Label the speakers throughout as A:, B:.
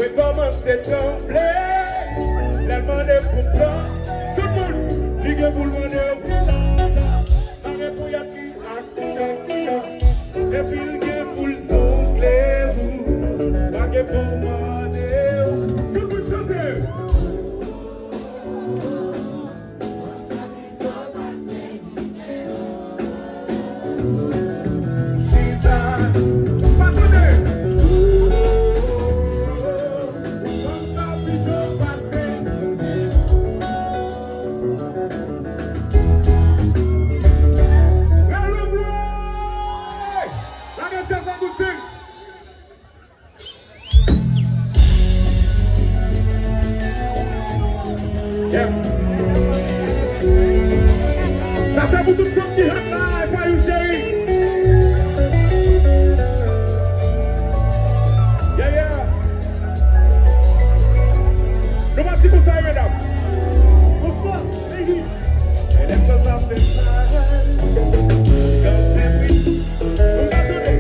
A: Oui, comment c'est tremblé, la demande pour plan, tout le monde, ligue pour le monde, la pour y a qui et puis le gain pour le son, pas que pour demander, tout le monde chanter. Ça c'est pour tout le monde qui est là, voyou chéri. Yeah, yeah. Nous voici pour ça, mesdames. Bonsoir, les et les choses en fait mal. Quand c'est oui, on a donné.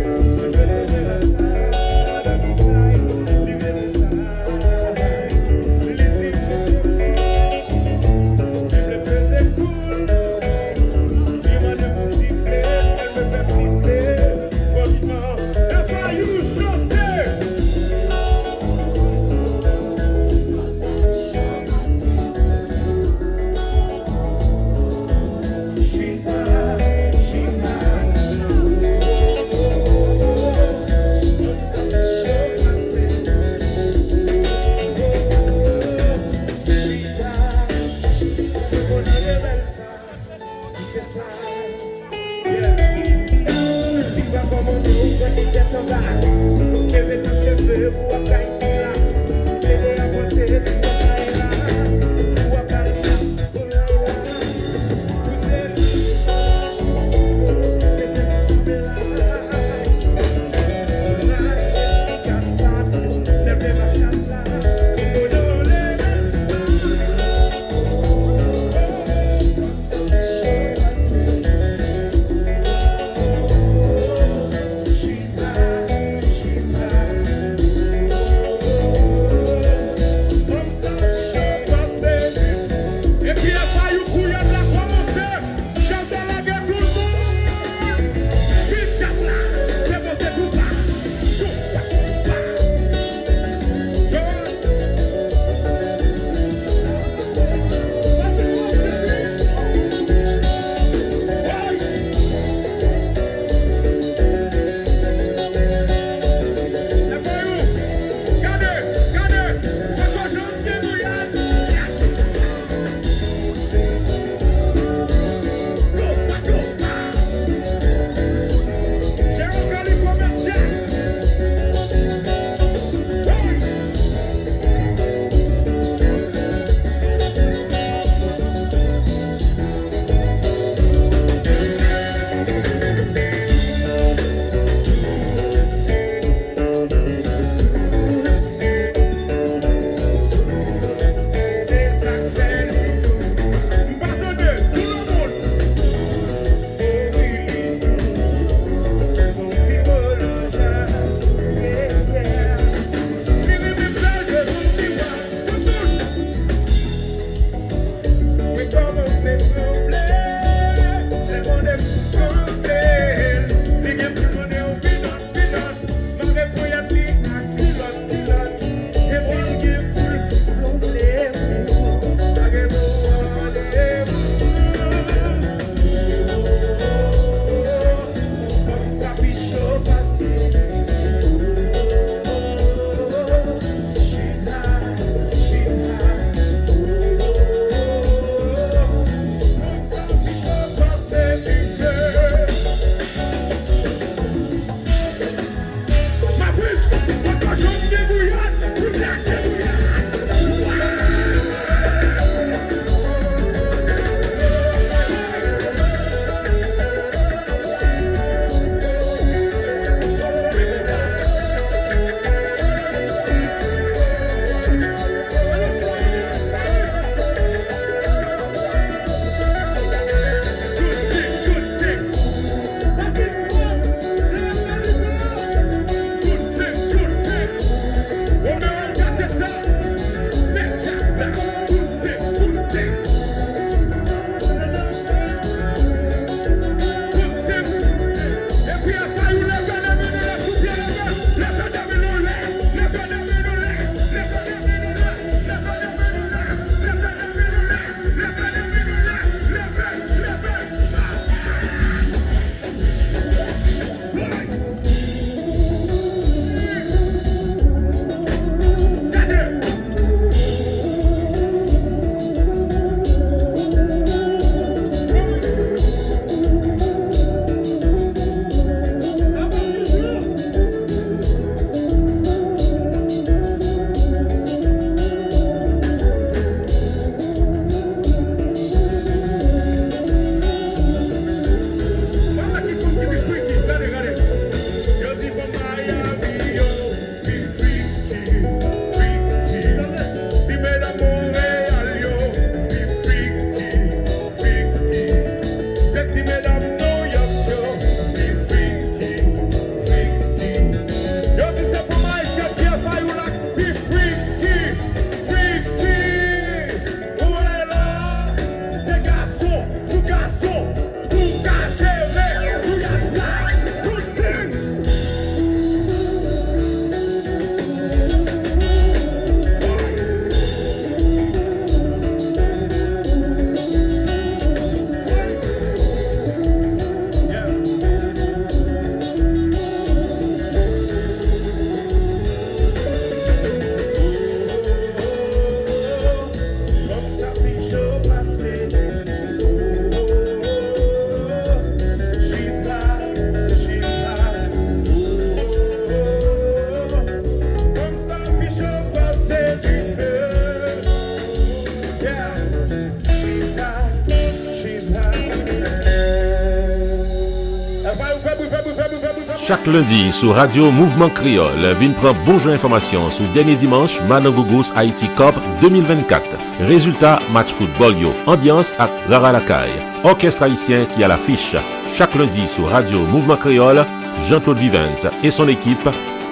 B: Chaque lundi sur Radio Mouvement Créole, vin prend bonjour information sur dernier dimanche Manangogos Haïti Cup 2024. Résultat match football yo, ambiance à Rara Lakay. Orchestre haïtien qui a l'affiche. Chaque lundi sur Radio Mouvement Créole, Jean-Claude Vivens et son équipe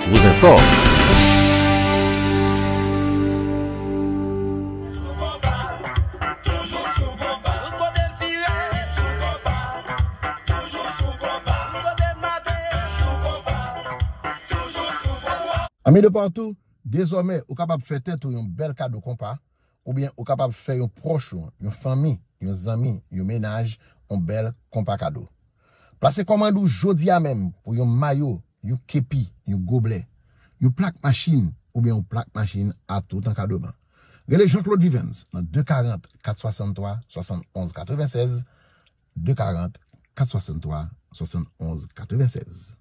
B: vous informent.
C: Amis de partout, désormais, vous êtes capable de faire tête ou un bel cadeau compas, ou bien vous êtes capable de faire un proche, une famille, un ami, un ménage, un bel compas cadeau. Placez commande jodi à même pour un maillot, un képi, un gobelet, une plaque machine, ou bien une plaque machine à tout en cadeau. Relais Jean-Claude Vivens dans 240 463 71 96, 240 463 71 96.